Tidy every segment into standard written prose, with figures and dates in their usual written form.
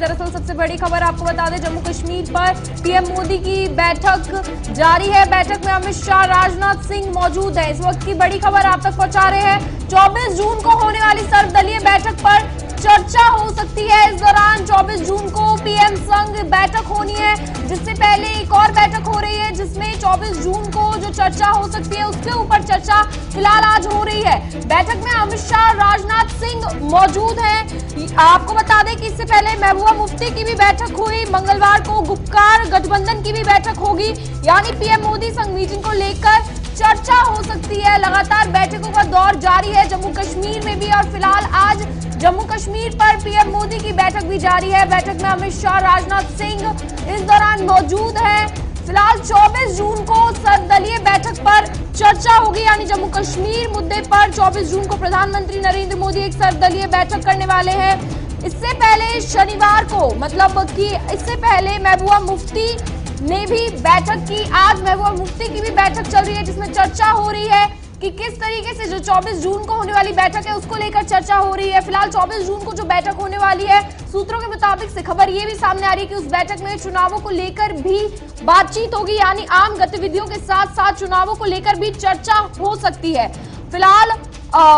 दरअसल सबसे बड़ी खबर आपको बता दें, जम्मू कश्मीर पर पीएम मोदी की बैठक जारी है। बैठक में अमित शाह, राजनाथ सिंह मौजूद है। इस वक्त की बड़ी खबर आप तक पहुंचा रहे हैं। 24 जून को होने वाली सर्वदलीय बैठक पर चर्चा हो सकती है। इस दौरान 24 जून को पीएम संग बैठक होनी है, जिससे पहले एक और बैठक हो रही है जिसमें 24 जून को जो चर्चा हो सकती है उसके ऊपर चर्चा फिलहाल आज हो रही है। बैठक में अमित शाह, राजनाथ सिंह मौजूद हैं। आपको बता दें कि इससे पहले महबूबा मुफ्ती की भी बैठक हुई। मंगलवार को गुपकार गठबंधन की भी बैठक होगी, यानी पीएम मोदी संग मीटिंग को लेकर चर्चा हो सकती है। लगातार बैठकों का दौर जारी है जम्मू कश्मीर में भी, और फिलहाल आज जम्मू कश्मीर पर पीएम मोदी की बैठक भी जारी है। बैठक में अमित शाह, राजनाथ सिंह इस दौरान मौजूद हैं। फिलहाल 24 जून को सर्वदलीय बैठक पर चर्चा होगी, यानी जम्मू कश्मीर मुद्दे पर 24 जून को प्रधानमंत्री नरेंद्र मोदी एक सर्वदलीय बैठक करने वाले हैं। इससे पहले शनिवार को, मतलब कि इससे पहले महबूबा मुफ्ती ने भी बैठक की। आज महबूबा मुफ्ती की भी बैठक चल रही है जिसमें चर्चा हो रही है कि किस तरीके से जो 24 जून को होने वाली बैठक है उसको लेकर चर्चा हो रही है। फिलहाल 24 जून को जो बैठक होने वाली है, सूत्रों के मुताबिक से खबर ये भी सामने आ रही है कि उस बैठक में चुनावों को लेकर भी बातचीत होगी, यानी आम गतिविधियों के साथ साथ चुनावों को लेकर भी चर्चा हो सकती है। फिलहाल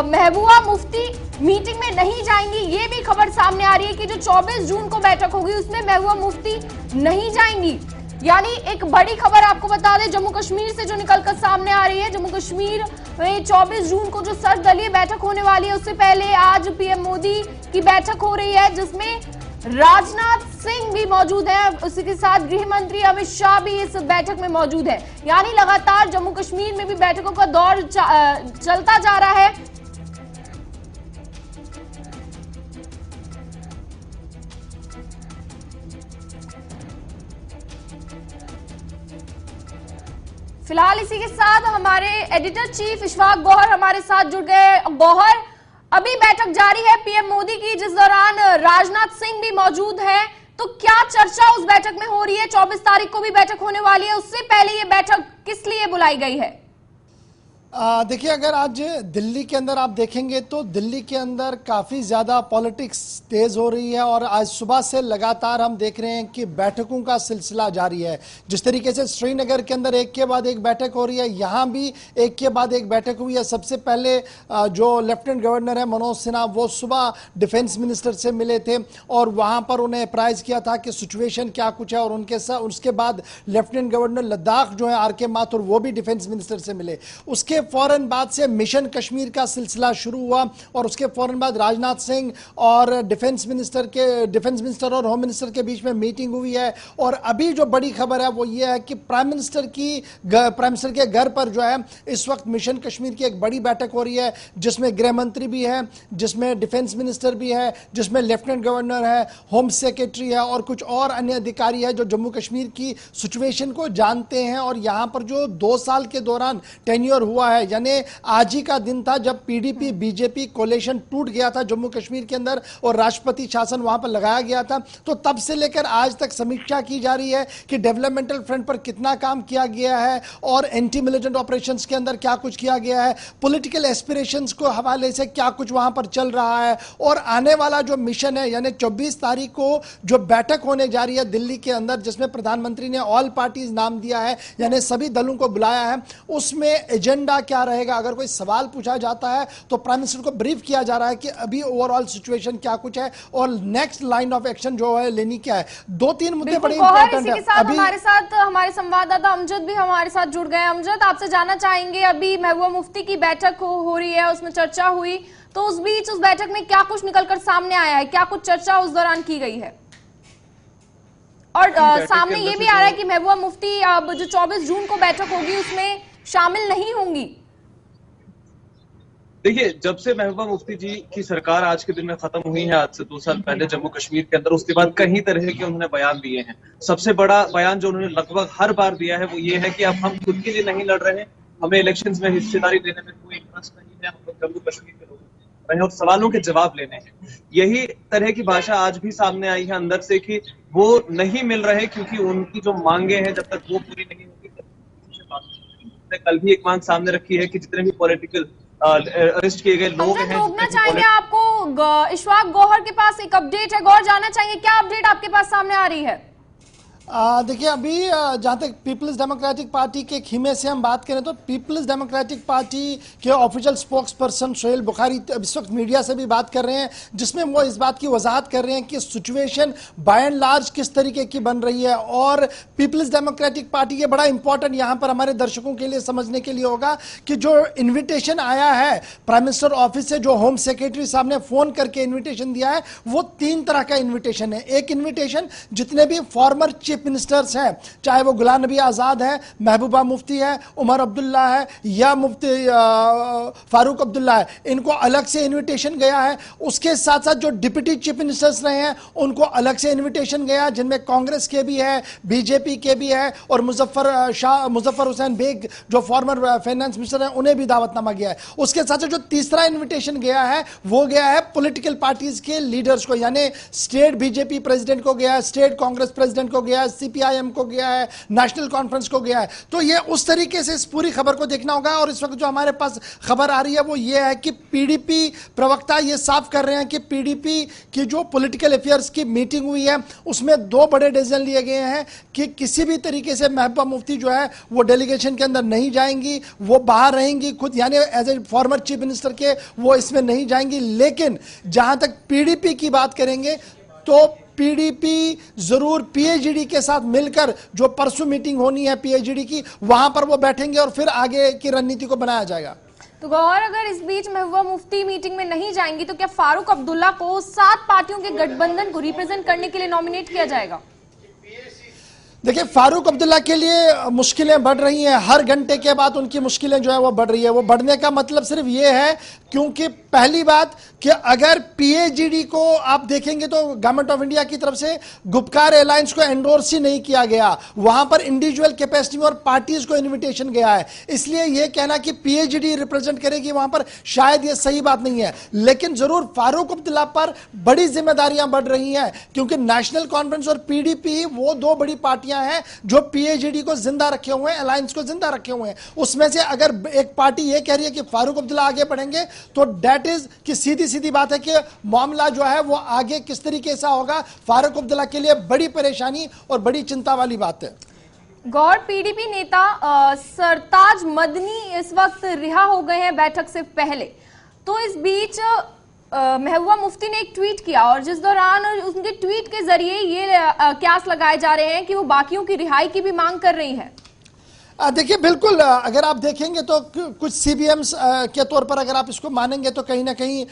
महबूबा मुफ्ती मीटिंग में नहीं जाएंगी, ये भी खबर सामने आ रही है कि जो 24 जून को बैठक होगी उसमें महबूबा मुफ्ती नहीं जाएंगी। यानी एक बड़ी खबर आपको बता दें जम्मू कश्मीर से जो निकलकर सामने आ रही है। जम्मू कश्मीर में 24 जून को जो सर्वदलीय बैठक होने वाली है, उससे पहले आज पीएम मोदी की बैठक हो रही है जिसमें राजनाथ सिंह भी मौजूद है। उसी के साथ गृह मंत्री अमित शाह भी इस बैठक में मौजूद है। यानी लगातार जम्मू कश्मीर में भी बैठकों का दौर चलता जा रहा है। फिलहाल इसी के साथ हमारे एडिटर चीफ इशफाक गौहर हमारे साथ जुड़ गए। गौहर, अभी बैठक जारी है पीएम मोदी की, जिस दौरान राजनाथ सिंह भी मौजूद हैं, तो क्या चर्चा उस बैठक में हो रही है? 24 तारीख को भी बैठक होने वाली है, उससे पहले ये बैठक किस लिए बुलाई गई है? देखिए, अगर आज दिल्ली के अंदर आप देखेंगे तो दिल्ली के अंदर काफ़ी ज़्यादा पॉलिटिक्स तेज़ हो रही है और आज सुबह से लगातार हम देख रहे हैं कि बैठकों का सिलसिला जारी है। जिस तरीके से श्रीनगर के अंदर एक के बाद एक बैठक हो रही है, यहाँ भी एक के बाद एक बैठक हुई है। सबसे पहले जो लेफ्टिनेंट गवर्नर है मनोज सिन्हा, वो सुबह डिफेंस मिनिस्टर से मिले थे और वहाँ पर उन्हें अप्राइज किया था कि सिचुएशन क्या कुछ है, और उनके साथ उसके बाद लेफ्टिनेंट गवर्नर लद्दाख जो है आर.के. माथुर, वो भी डिफेंस मिनिस्टर से मिले। उसके फौरन बाद से मिशन कश्मीर का सिलसिला शुरू हुआ और उसके फौरन बाद राजनाथ सिंह और डिफेंस मिनिस्टर और होम मिनिस्टर के बीच में मीटिंग हुई है। और अभी जो बड़ी खबर है वो ये है कि प्राइम मिनिस्टर के घर पर जो है इस वक्त मिशन कश्मीर की एक बड़ी बैठक हो रही है, जिसमें गृह मंत्री भी है, जिसमें डिफेंस मिनिस्टर भी है, जिसमें लेफ्टिनेंट गवर्नर है, होम सेक्रेटरी है और कुछ और अन्य अधिकारी है जो जम्मू कश्मीर की सिचुएशन को जानते हैं। और यहाँ पर जो 2 साल के दौरान टेन्योर हुआ है, यानी आज ही का दिन था जब पीडीपी बीजेपी कोलेशन टूट गया था जम्मू कश्मीर के अंदर और राष्ट्रपति शासन वहां पर लगाया गया था, तो तब से लेकर आज तक समीक्षा की जा रही है कि डेवलपमेंटल फ्रंट पर कितना काम किया गया है और एंटी मिलिटेंट ऑपरेशंस के अंदर क्या कुछ किया गया है, पॉलिटिकल एस्पिरेशंस को हवाले से क्या कुछ वहां पर चल रहा है। और आने वाला जो मिशन है, यानी 24 तारीख को जो बैठक होने जा रही है दिल्ली के अंदर, जिसमें प्रधानमंत्री ने ऑल पार्टीज नाम दिया है, यानी सभी दलों को बुलाया है, उसमें एजेंडा क्या रहेगा। अगर कोई सवाल पूछा जाता है तो प्राइम मिनिस्टर को ब्रीफ किया जा रहा है कि अभी ओवरऑल सिचुएशन क्या कुछ है और नेक्स्ट लाइन ऑफ एक्शन जो है लेनी क्या है। 2-3 मुद्दे बड़े इंपॉर्टेंट है। अभी हमारे साथ हमारे संवाददाता अमजद भी हमारे साथ जुड़ गए। अमजद, आपसे जानना चाहेंगे, अभी महबूबा मुफ्ती की बैठक हो रही है, उसमें चर्चा हुई, तो उस बीच उस बैठक में क्या कुछ निकलकर सामने आया है, क्या कुछ चर्चा उस दौरान की गई है? और सामने ये भी आ रहा है कि महबूबा मुफ्ती अब जो 24 जून को बैठक होगी उसमें शामिल नहीं होंगी। देखिए, जब से महबूबा मुफ्ती जी की सरकार आज के दिन में खत्म हुई है, आज से 2 साल पहले जम्मू कश्मीर के अंदर, उसके बाद कई तरह के उन्होंने बयान दिए हैं। सबसे बड़ा बयान जो उन्होंने लगभग हर बार दिया है वो ये है कि अब हम खुद के लिए नहीं लड़ रहे हैं, हमें इलेक्शंस में हिस्सेदारी देने में कोई इंटरेस्ट नहीं है, हम लोग जम्मू कश्मीर के लोग और सवालों के जवाब लेने हैं। यही तरह की भाषा आज भी सामने आई है अंदर से कि वो नहीं मिल रहे क्योंकि उनकी जो मांगे हैं जब तक वो पूरी नहीं होगी। कल भी एक मांग सामने रखी है कि जितने भी पॉलिटिकल अरेस्ट किए गए लोग हैं। रोकना चाहेंगे आपको, इशफाक गौहर के पास एक अपडेट है। गौहर, जानना चाहेंगे क्या अपडेट आपके पास सामने आ रही है? देखिए, अभी जहां तक पीपल्स डेमोक्रेटिक पार्टी के खीमे से हम बात करें तो पीपल्स डेमोक्रेटिक पार्टी के official spokes person Sohail Bukhari इस वक्त मीडिया से भी बात कर रहे हैं, जिसमें वो इस बात की वजाहत कर रहे हैं कि सिचुएशन बाय एंड लार्ज किस तरीके की बन रही है। और पीपल्स डेमोक्रेटिक पार्टी के बड़ा इंपॉर्टेंट यहां पर हमारे दर्शकों के लिए समझने के लिए होगा कि जो इन्विटेशन आया है प्राइम मिनिस्टर ऑफिस से, जो होम सेक्रेटरी साहब ने फोन करके इन्विटेशन दिया है, वो 3 तरह का इन्विटेशन है। एक इन्विटेशन जितने भी फॉर्मर चीफ मिनिस्टर्स हैं, चाहे वो गुलाम नबी आजाद है, महबूबा मुफ्ती है, उमर अब्दुल्ला है या मुफ्ती फारूक अब्दुल्ला है, इनको अलग से इनविटेशन गया है। उसके साथ साथ जो डिप्टी चीफ मिनिस्टर्स रहे हैं उनको अलग से इनविटेशन गया, जिनमें कांग्रेस के भी है, बीजेपी के भी है, और मुजफ्फर हुसैन बेग जो फॉर्मर फाइनेंस मिनिस्टर हैं उन्हें भी दावतनामा गया है। उसके साथ जो तीसरा इन्विटेशन गया है वो गया है पॉलिटिकल पार्टीज के लीडर्स को, यानी स्टेट बीजेपी प्रेसिडेंट को गया है, स्टेट कांग्रेस प्रेसिडेंट को गया है, सीपीआईएम को गया है, नेशनल कॉन्फ्रेंस को गया है। तो ये उस तरीके से इस पूरी खबर को देखना होगा। और इस वक्त जो हमारे पास खबर आ रही है वो ये है कि पीडीपी प्रवक्ता ये साफ कर रहे हैं कि पीडीपी की जो पॉलिटिकल अफेयर्स की मीटिंग हुई है उसमें 2 बड़े डिसीजन लिए गए हैं कि किसी भी तरीके से महबूबा मुफ्ती जो है वो डेलीगेशन के अंदर नहीं जाएंगी, वो बाहर रहेंगी खुद, यानी as a former chief minister के वो इसमें नहीं जाएंगी। लेकिन जहां तक पीडीपी की बात करेंगे तो पीडीपी जरूर पीएचडी के साथ मिलकर जो परसों मीटिंग होनी है पीएचडी की, वहां पर वो बैठेंगे और फिर आगे की रणनीति को बनाया जाएगा। तो गौर, अगर इस बीच महबूबा मुफ्ती मीटिंग में नहीं जाएंगी तो क्या फारूक अब्दुल्ला को 7 पार्टियों के गठबंधन को रिप्रेजेंट करने के लिए नॉमिनेट किया जाएगा? देखिए, फारूक अब्दुल्ला के लिए मुश्किलें बढ़ रही हैं, हर घंटे के बाद उनकी मुश्किलें जो है वो बढ़ रही है। वो बढ़ने का मतलब सिर्फ ये है क्योंकि पहली बात कि अगर पीएचडी को आप देखेंगे तो गवर्नमेंट ऑफ इंडिया की तरफ से गुपकार एलायंस को एंडोर्स ही नहीं किया गया, वहां पर इंडिविजुअल कैपेसिटी और पार्टीज को इन्विटेशन गया है। इसलिए यह कहना कि पीएचडी रिप्रेजेंट करेगी वहां पर शायद ये सही बात नहीं है। लेकिन जरूर फारूक अब्दुल्ला पर बड़ी जिम्मेदारियां बढ़ रही हैं क्योंकि नेशनल कॉन्फ्रेंस और पीडीपी वो 2 बड़ी पार्टियां हैं जो पीएचडी को जिंदा रखे हुए हैं, अलायंस को जिंदा रखे हुए हैं। उसमें से अगर एक पार्टी यह कह रही है कि फारूक अब्दुल्ला आगे बढ़ेंगे तो दैट इज कि सीधी बात है कि मामला जो है वो आगे किस तरीके से होगा, फारूक अब्दुल्ला के लिए बड़ी परेशानी और बड़ी चिंता वाली बात है। गौर, पीडीपी नेता सरताज मदनी इस वक्त रिहा हो गए हैं बैठक से पहले, तो इस बीच महबूबा मुफ्ती ने एक ट्वीट किया और जिस दौरान उनके ट्वीट के जरिए ये क्यास लगाए जा रहे हैं कि वो बाकियों की रिहाई की भी मांग कर रही है। देखिए, बिल्कुल अगर आप देखेंगे तो कुछ सीबीएम्स के तौर पर अगर आप इसको मानेंगे तो कहीं ना कहीं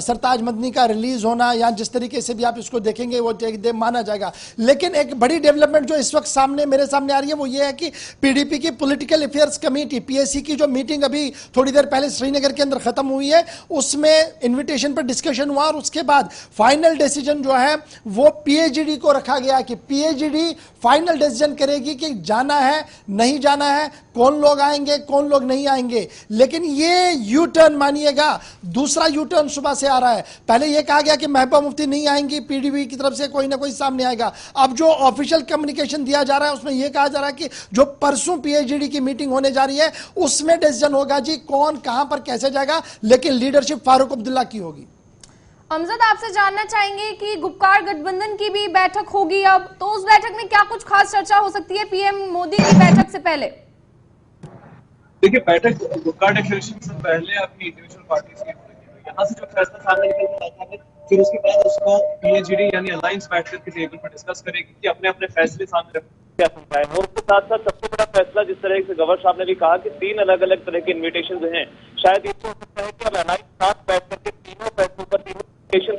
सरताज मदनी का रिलीज होना या जिस तरीके से भी आप इसको देखेंगे वो माना जाएगा। लेकिन एक बड़ी डेवलपमेंट जो इस वक्त मेरे सामने आ रही है वो ये है कि पीडीपी की पॉलिटिकल अफेयर्स कमेटी पीएसी की जो मीटिंग अभी थोड़ी देर पहले श्रीनगर के अंदर खत्म हुई है उसमें इन्विटेशन पर डिस्कशन हुआ और उसके बाद फाइनल डिसीजन जो है वो पीएचडी को रखा गया कि पीएचडी फाइनल डिसीजन करेगी कि जाना है नहीं जाना है, कौन लोग आएंगे कौन लोग नहीं आएंगे। लेकिन ये यू टर्न मानिएगा, दूसरा यू टर्न सुबह से आ रहा है। पहले ये कहा गया कि महबूबा मुफ्ती नहीं आएंगी, पीडीपी की तरफ से कोई ना कोई सामने आएगा। अब जो ऑफिशियल कम्युनिकेशन दिया जा रहा है उसमें यह कहा जा रहा है कि जो परसों पीएचडी की मीटिंग होने जा रही है उसमें डिसीजन होगा जी कौन कहां पर कैसे जाएगा, लेकिन लीडरशिप फारूक अब्दुल्ला की होगी। अमजद, आपसे जानना चाहेंगे कि गुपकार गठबंधन की भी बैठक होगी अब, तो उस बैठक में क्या कुछ खास चर्चा हो सकती है पीएम मोदी की बैठक से पहले? देखिए, बैठक गुपकार डिक्लेरेशन से पहले अपनी इंडिविजुअल पार्टीज की यहाँ से जो फैसला सामने निकल आता है फिर उसके बाद उसको पीएचडी यानी अलायंस बैठकर के टेबल पर डिस्कस करेगी कि अपने अपने फैसले सामने क्या समझाए। और उसके साथ साथ सबसे बड़ा फैसला जिस तरह से गवर्नर साहब ने भी कहा कि 3 अलग अलग तरह के इन्विटेशन हैं, शायद ये हो सकता है कि अब अलायंस साथ बैठ करके तीनों फैसलों पर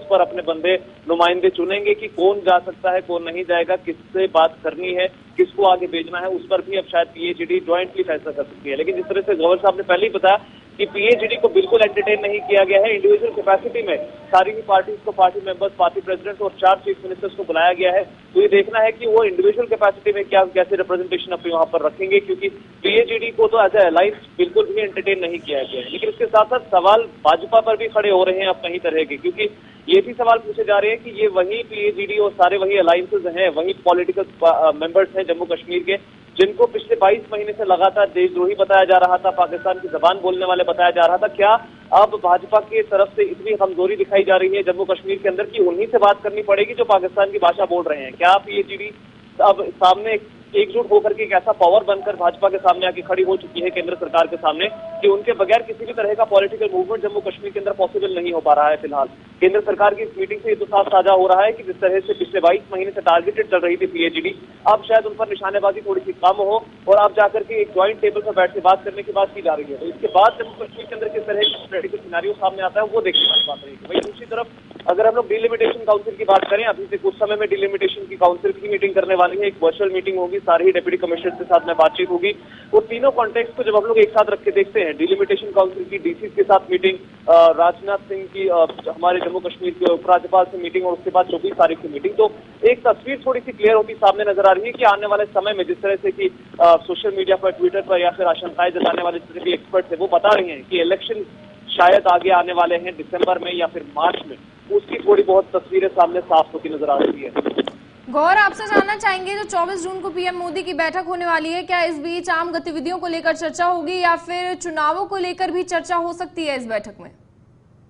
पर अपने बंदे नुमाइंदे चुनेंगे कि कौन जा सकता है कौन नहीं जाएगा, किससे बात करनी है, किसको आगे भेजना है, उस पर भी अब शायद पीएचडी ज्वाइंटली फैसला कर सकती है। लेकिन जिस तरह से गवर्नर साहब ने पहले ही बताया कि पीएचडी को बिल्कुल एंटरटेन नहीं किया गया है, इंडिविजुअल कैपेसिटी में सारी ही पार्टीज को, पार्टी मेंबर्स, पार्टी प्रेसिडेंट्स और 4 चीफ मिनिस्टर्स को बुलाया गया है। तो ये देखना है कि वो इंडिविजुअल कैपेसिटी में क्या कैसे रिप्रेजेंटेशन अपने वहां पर रखेंगे, क्योंकि पीएचडी को तो एज ए अलायंस बिल्कुल भी एंटरटेन नहीं किया गया है। लेकिन इसके साथ साथ सवाल भाजपा पर भी खड़े हो रहे हैं अब कई तरह के, क्योंकि ये भी सवाल पूछे जा रहे हैं कि ये वही पीएजीडी और सारे वही अलायंसेज हैं, वही पॉलिटिकल मेंबर्स हैं जम्मू कश्मीर के, जिनको पिछले 22 महीने से लगातार देशद्रोही बताया जा रहा था, पाकिस्तान की जबान बोलने वाले बताया जा रहा था। क्या अब भाजपा की तरफ से इतनी कमजोरी दिखाई जा रही है जम्मू कश्मीर के अंदर कि उन्हीं से बात करनी पड़ेगी जो पाकिस्तान की भाषा बोल रहे हैं? क्या पीएजीडी अब सामने एकजुट होकर के एक ऐसा पावर बनकर भाजपा के सामने आके खड़ी हो चुकी है केंद्र सरकार के सामने कि उनके बगैर किसी भी तरह का पॉलिटिकल मूवमेंट जम्मू कश्मीर के अंदर पॉसिबल नहीं हो पा रहा है फिलहाल। केंद्र सरकार की इस मीटिंग से ये तो साफ साझा हो रहा है कि जिस तरह से पिछले 22 महीने से टारगेटेड चल रही थी पीएजीडी, अब शायद उन पर निशानेबाजी थोड़ी सी कम हो और अब जाकर के एक ज्वाइंट टेबल पर बैठ के बात करने की बात की जा रही है। तो इसके बाद जम्मू कश्मीर के अंदर किस तरह का पॉलिटिकल सिनेरियो सामने आता है वो देखने वाली बात रहेगी। वही दूसरी तरफ अगर हम लोग डिलिमिटेशन काउंसिल की बात करें, अभी से कुछ समय में डिलिमिटेशन की काउंसिल की मीटिंग करने वाली है, एक वर्चुअल मीटिंग होगी, सारे ही डिप्टी कमिश्नर के साथ में बातचीत होगी। वो तीनों कॉन्टेक्स्ट को जब हम लोग एक साथ रख के देखते हैं, डिलिमिटेशन काउंसिल की डीसी के साथ मीटिंग, राजनाथ सिंह की हमारे जम्मू कश्मीर के उपराज्यपाल से मीटिंग और उसके बाद 24 तारीख की मीटिंग, तो एक तस्वीर थोड़ी सी क्लियर होती सामने नजर आ रही है कि आने वाले समय में जिस तरह से कि सोशल मीडिया पर, ट्विटर पर या फिर आशंकाएं जताने वाले जितने भी एक्सपर्ट थे वो बता रहे हैं कि इलेक्शन शायद आगे आने वाले हैं दिसंबर में या फिर मार्च में, उसकी थोड़ी बहुत तस्वीरें सामने साफ होती नजर आ रही है। गौर, आपसे जानना चाहेंगे जो 24 जून को पीएम मोदी की बैठक होने वाली है, क्या इस बीच आम गतिविधियों को लेकर चर्चा होगी या फिर चुनावों को लेकर भी चर्चा हो सकती है इस बैठक में?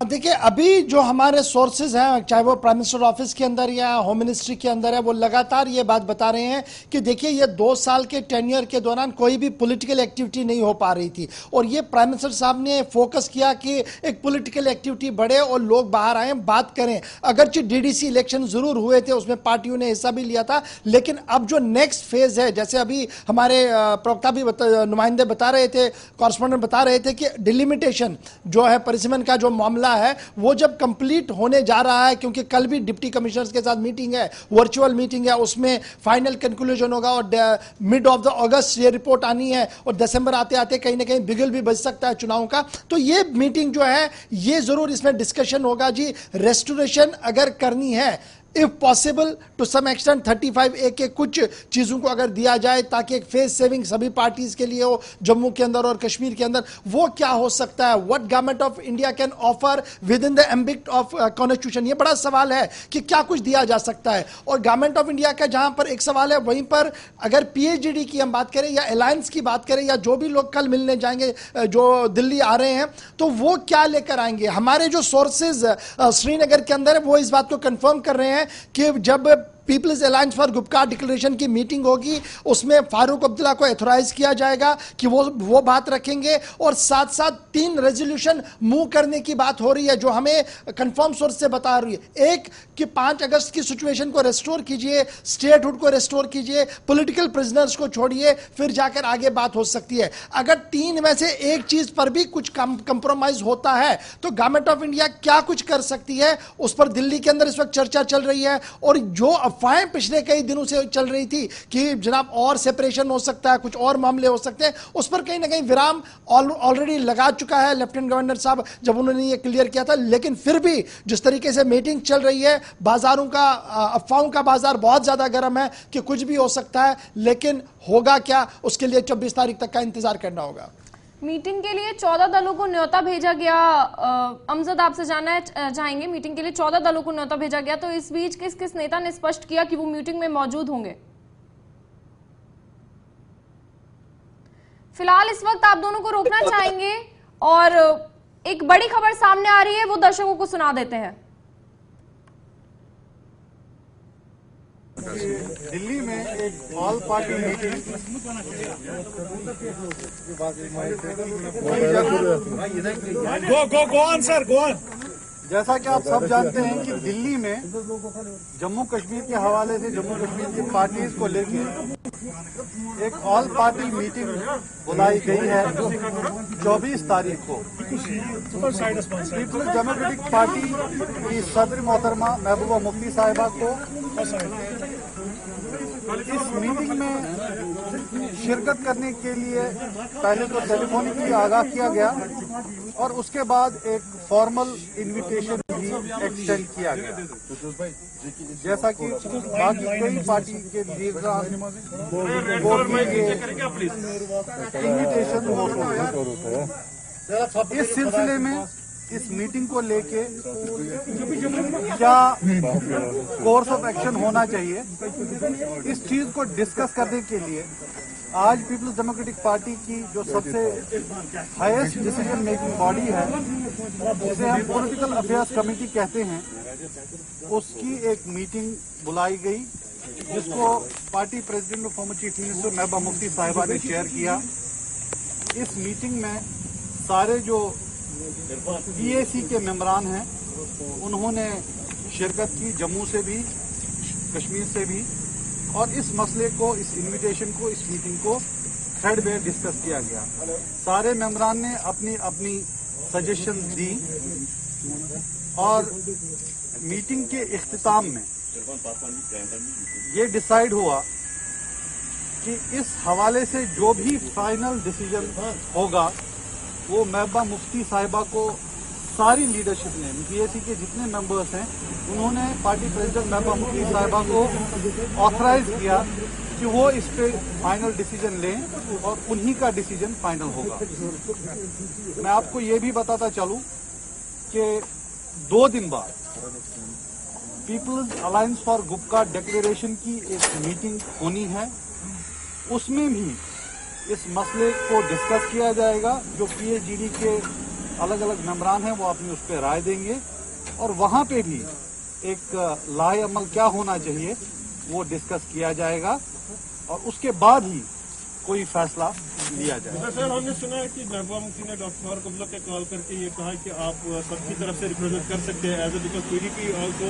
देखिए, अभी जो हमारे सोर्सेज हैं, चाहे वो प्राइम मिनिस्टर ऑफिस के अंदर या होम मिनिस्ट्री के अंदर है, वो लगातार ये बात बता रहे हैं कि देखिए ये 2 साल के टेन्योर के दौरान कोई भी पॉलिटिकल एक्टिविटी नहीं हो पा रही थी और ये प्राइम मिनिस्टर साहब ने फोकस किया कि एक पॉलिटिकल एक्टिविटी बढ़े और लोग बाहर आए, बात करें। अगरचे डीडीसी इलेक्शन जरूर हुए थे, उसमें पार्टियों ने हिस्सा भी लिया था, लेकिन अब जो नेक्स्ट फेज है, जैसे अभी हमारे प्रवक्ता भी नुमाइंदे बता रहे थे, कॉरेस्पॉन्डेंट बता रहे थे कि डिलिमिटेशन जो है, परिसीमन का जो मामला है वो जब कंप्लीट होने जा रहा है, क्योंकि कल भी डिप्टी कमिश्नर्स के साथ मीटिंग है, वर्चुअल मीटिंग है, उसमें फाइनल कंक्लूजन होगा और मिड ऑफ द अगस्त ये रिपोर्ट आनी है और दिसंबर आते आते कहीं ना कहीं बिगल भी बज सकता है चुनाव का। तो ये मीटिंग जो है ये जरूर इसमें डिस्कशन होगा जी, रेस्टोरेशन अगर करनी है if possible to some extent 35A के कुछ चीजों को अगर दिया जाए ताकि एक फेस सेविंग सभी पार्टीज के लिए हो जम्मू के अंदर और कश्मीर के अंदर, वो क्या हो सकता है? What government of India can offer with in the ambit of constitution, ये बड़ा सवाल है कि क्या कुछ दिया जा सकता है। और गवर्नमेंट ऑफ इंडिया का जहां पर एक सवाल है, वहीं पर अगर पीएचडी की हम बात करें या अलायंस की बात करें या जो भी लोग कल मिलने जाएंगे जो दिल्ली आ रहे हैं, तो वो क्या लेकर आएंगे? हमारे जो सोर्सेज श्रीनगर के अंदर है वो इस बात को कंफर्म कर रहे हैं कि जब people's alliance for Gupkar declaration की मीटिंग होगी उसमें फारूक अब्दुल्ला को एथोराइज किया जाएगा कि वो बात रखेंगे और साथ साथ 3 रेजोल्यूशन मूव करने की बात हो रही है जो हमें कंफर्म सोर्स से बता रही है। एक कि 5 अगस्त की सिचुएशन को रेस्टोर कीजिए, स्टेटहुड को रेस्टोर कीजिए, पॉलिटिकल प्रिजनर्स को छोड़िए, फिर जाकर आगे बात हो सकती है। अगर 3 में से एक चीज पर भी कुछ कंप्रोमाइज होता है तो गवर्नमेंट ऑफ इंडिया क्या कुछ कर सकती है, उस पर दिल्ली के अंदर इस वक्त चर्चा चल रही है। और जो अफवाहें पिछले कई दिनों से चल रही थी कि जनाब और सेपरेशन हो सकता है, कुछ और मामले हो सकते हैं, उस पर कहीं ना कहीं विराम ऑलरेडी लगा चुका है लेफ्टिनेंट गवर्नर साहब जब उन्होंने ये क्लियर किया था। लेकिन फिर भी जिस तरीके से मीटिंग चल रही है, बाजारों का, अफवाहों का बाजार बहुत ज्यादा गर्म है कि कुछ भी हो सकता है, लेकिन होगा क्या उसके लिए 24 तारीख तक का इंतजार करना होगा। मीटिंग के लिए 14 दलों को न्योता भेजा गया। अमजद, आपसे जानना चाहेंगे, मीटिंग के लिए 14 दलों को न्योता भेजा गया, तो इस बीच किस किस नेता ने स्पष्ट किया कि वो मीटिंग में मौजूद होंगे? फिलहाल इस वक्त आप दोनों को रोकना चाहेंगे और एक बड़ी खबर सामने आ रही है, वो दर्शकों को सुना देते हैं। दिल्ली में एक ऑल पार्टी मीटिंग जैसा कि आप सब जानते हैं कि दिल्ली में जम्मू कश्मीर के हवाले से जम्मू कश्मीर की पार्टीज को लेकर एक ऑल पार्टी मीटिंग बुलाई गई है 24 तारीख को। पीपल्स डेमोक्रेटिक पार्टी की सदर मोहतरमा महबूबा मुफ्ती साहिबा को इस मीटिंग में शिरकत करने के लिए पहले तो टेलीफोनिकली आगाह किया गया और उसके बाद एक फॉर्मल इनविटेशन भी एक्सटेंड किया गया। जैसा कि बाकी कई पार्टी के लीडर को भी ये इनविटेशन इस सिलसिले में इस मीटिंग को लेके क्या कोर्स ऑफ एक्शन होना चाहिए, इस चीज को डिस्कस करने के लिए आज पीपल्स डेमोक्रेटिक पार्टी की जो सबसे हाईएस्ट डिसीजन मेकिंग बॉडी है, जिसे हम पॉलिटिकल अफेयर्स कमेटी कहते हैं, उसकी एक मीटिंग बुलाई गई, जिसको पार्टी प्रेसिडेंट और farmer chief minister Mehbooba Mufti साहिबा ने चेयर किया। इस मीटिंग में सारे जो पीएसी के मेंबरान हैं उन्होंने शिरकत की, जम्मू से भी, कश्मीर से भी, और इस मसले को, इस इनविटेशन को, इस मीटिंग को थ्रेडबेयर डिस्कस किया गया। सारे मेंबरान ने अपनी अपनी सजेशन दी और मीटिंग के इख्तिताम में ये डिसाइड हुआ कि इस हवाले से जो भी फाइनल डिसीजन होगा वो महबूबा मुफ्ती साहिबा को, सारी लीडरशिप ने, पीएसी के जितने मेंबर्स हैं, उन्होंने पार्टी प्रेसिडेंट महबूबा मुफ्ती साहिबा को ऑथराइज किया कि वो इस पे फाइनल डिसीजन लें और उन्हीं का डिसीजन फाइनल होगा। मैं आपको ये भी बताता चलूं कि 2 दिन बाद people's alliance for Gupkar declaration की एक मीटिंग होनी है। उसमें भी इस मसले को डिस्कस किया जाएगा। जो पीएचजीडी के अलग अलग मेंबरान हैं वो अपनी उस पर राय देंगे और वहां पे भी एक लाए अमल क्या होना चाहिए वो डिस्कस किया जाएगा और उसके बाद ही कोई फैसला लिया जाएगा। सर, हमने सुना है कि महबूबा मुफ्ती ने डॉक्टर फारूक अब्दुल्ला के कॉल करके ये कहा कि आप सबकी तरफ से रिप्रेजेंट कर सकते हैं as a, because PDP also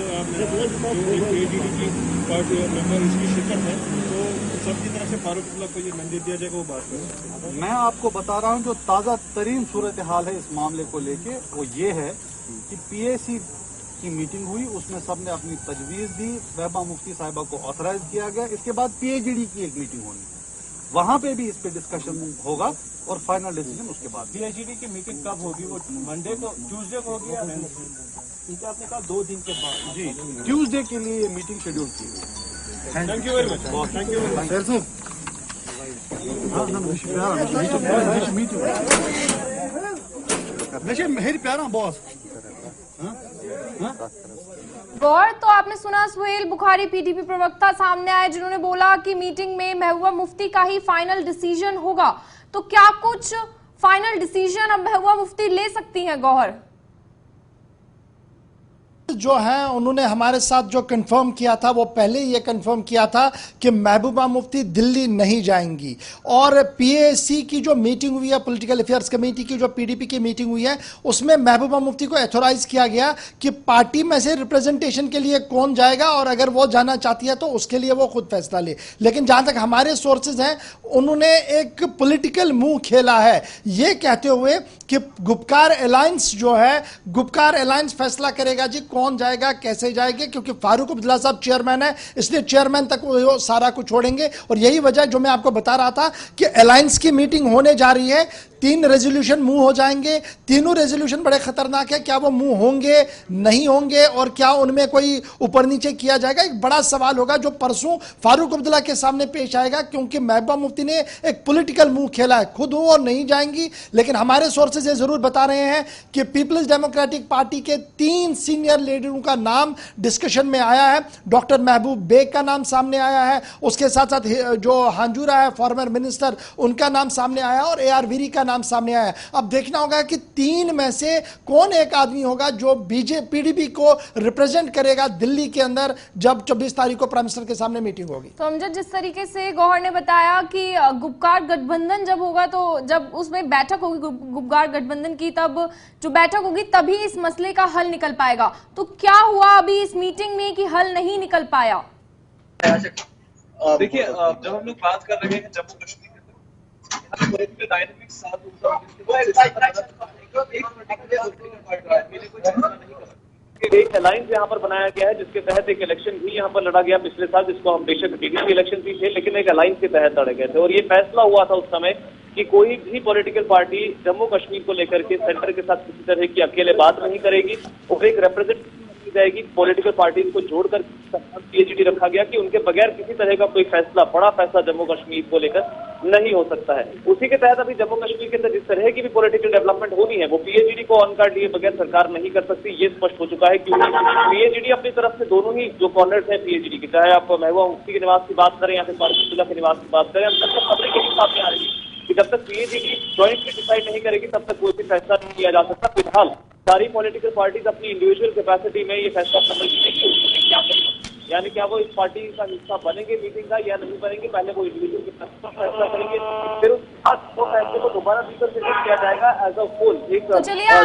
PHDD की पार्टी मेंबर इसकी शिरकत है, तो सबकी तरफ से फारूक अब्दुल्ला को ये मैंडेट दिया जाएगा, वो बात है। मैं आपको बता रहा हूं जो ताज़ा तरीन सूरत हाल है इस मामले को लेके, वो ये है कि पीएसी की मीटिंग हुई, उसमें सबने अपनी तजवीज़ दी, महबूबा मुफ्ती साहिबा को ऑथराइज किया गया। इसके बाद पीएचडीडी की एक मीटिंग होनी है, वहां पे भी इस पे डिस्कशन होगा और फाइनल डिसीजन उसके बाद। पीएचडीडी की मीटिंग कब होगी? वो मंडे को, ट्यूसडे को होगी या ठीक है, आपने कहा 2 दिन के बाद? जी, ट्यूसडे के लिए ये मीटिंग शेड्यूल की गई। Thank you very much. Thank you very much. मेरी प्यारा बॉस। गौर, तो आपने सुना सुहेल बुखारी पीडीपी प्रवक्ता सामने आए जिन्होंने बोला कि मीटिंग में महबूबा मुफ्ती का ही फाइनल डिसीजन होगा। तो क्या कुछ फाइनल डिसीजन अब महबूबा मुफ्ती ले सकती हैं? गौहर जो है उन्होंने हमारे साथ जो कंफर्म किया था वो पहले ही ये कंफर्म किया था कि महबूबा मुफ्ती दिल्ली नहीं जाएंगी। और पीएसी की जो मीटिंग हुई है, पॉलिटिकल अफेयर्स कमेटी की जो पीडीपी की मीटिंग हुई है, उसमें महबूबा मुफ्ती को एथोराइज किया गया कि पार्टी में से रिप्रेजेंटेशन के लिए कौन जाएगा और अगर वो जाना चाहती है तो उसके लिए वो खुद फैसला ले। लेकिन जहां तक हमारे सोर्सेज हैं, उन्होंने एक पॉलिटिकल मूव खेला है ये कहते हुए कि गुपकार अलायंस जो है, गुपकार अलायंस फैसला करेगा जी कौन जाएगा, कैसे जाएंगे, क्योंकि फारूक अब्दुल्ला साहब चेयरमैन है, इसलिए चेयरमैन तक वो सारा कुछ छोड़ेंगे। और यही वजह जो मैं आपको बता रहा था कि अलायंस की मीटिंग होने जा रही है, 3 रेजोल्यूशन मूव हो जाएंगे। तीनों रेजोल्यूशन बड़े खतरनाक है, क्या वो मूव होंगे, नहीं होंगे, और क्या उनमें कोई ऊपर नीचे किया जाएगा, एक बड़ा सवाल होगा जो परसों फारूक अब्दुल्ला के सामने पेश आएगा। क्योंकि महबूबा मुफ्ती ने एक पॉलिटिकल मूव खेला है, खुद वो नहीं जाएंगी, लेकिन हमारे सोर्सेज ये जरूर बता रहे हैं कि पीपल्स डेमोक्रेटिक पार्टी के 3 सीनियर लीडरों का नाम डिस्कशन में आया है। डॉक्टर महबूब बेग का नाम सामने आया है, उसके साथ साथ जो हांजुरा है फॉर्मर मिनिस्टर, उनका नाम सामने आया और AR वीरी का नाम सामने आया। अब देखना होगा कि 3 में से कौन एक आदमी होगा जो पीडीपी को रिप्रेजेंट करेगा दिल्ली के अंदर जब 24 तारीख को प्राइम मिनिस्टर के सामने मीटिंग होगी। तो अमजद, जिस तरीके से गौहर ने बताया कि गुपकार गठबंधन जब होगा, तो जब उसमें बैठक होगी गुपकार गठबंधन की, तब जो बैठक होगी तभी इस मसले का हल निकल पाएगा। तो क्या हुआ अभी इस मीटिंग में कि हल नहीं निकल पाया? देखिए, जब हम लोग बात कर रहे हैं जम्मू कश्मीर के डायनेमिक्स एक अलायंस यहाँ पर बनाया गया है, जिसके तहत एक इलेक्शन भी यहाँ पर लड़ा गया पिछले साल, जिसको हम बेशक टीडीपी इलेक्शन भी थे, लेकिन एक अलायंस के तहत लड़े गए थे। और ये फैसला हुआ था उस समय कि कोई भी पॉलिटिकल पार्टी जम्मू कश्मीर को लेकर के सेंटर के साथ किसी तरह की अकेले बात नहीं करेगी और एक जाएगी। पॉलिटिकल पार्टीज को जोड़कर पीएचडी रखा गया कि उनके बगैर किसी तरह का कोई फैसला, बड़ा फैसला जम्मू कश्मीर को लेकर नहीं हो सकता है। उसी के तहत अभी जम्मू कश्मीर के अंदर जिस तरह की भी पॉलिटिकल डेवलपमेंट होनी है वो पीएचडी को ऑन कार्ड लिए बगैर सरकार नहीं कर सकती, ये स्पष्ट हो चुका है। क्योंकि पीएचडी अपनी तरफ से दोनों ही जो कॉर्नर्स हैं पीएचडी के, चाहे आप महबूबा मुफ्ती के निवास की बात करें या फिर फारूक अब्दुल्ला के निवास की बात करें, अब तक खबरें के सामने आ रही है कि जब तक पीएचडी ज्वाइंटली डिसाइड नहीं करेगी तब तक कोई भी फैसला नहीं किया जा सकता। फिलहाल सारी पॉलिटिकल पार्टीज अपनी इंडिविजुअल कैपेसिटी में ये फैसला करने की, यानी क्या वो इस पार्टी का हिस्सा बनेंगे मीटिंग का या नहीं बनेंगे, पहले वो इंडिविजुअल के फैसला करेंगे, फिर उस फैसले को दोबारा रिकंसिडर किया जाएगा एज अ होल। तो चलिए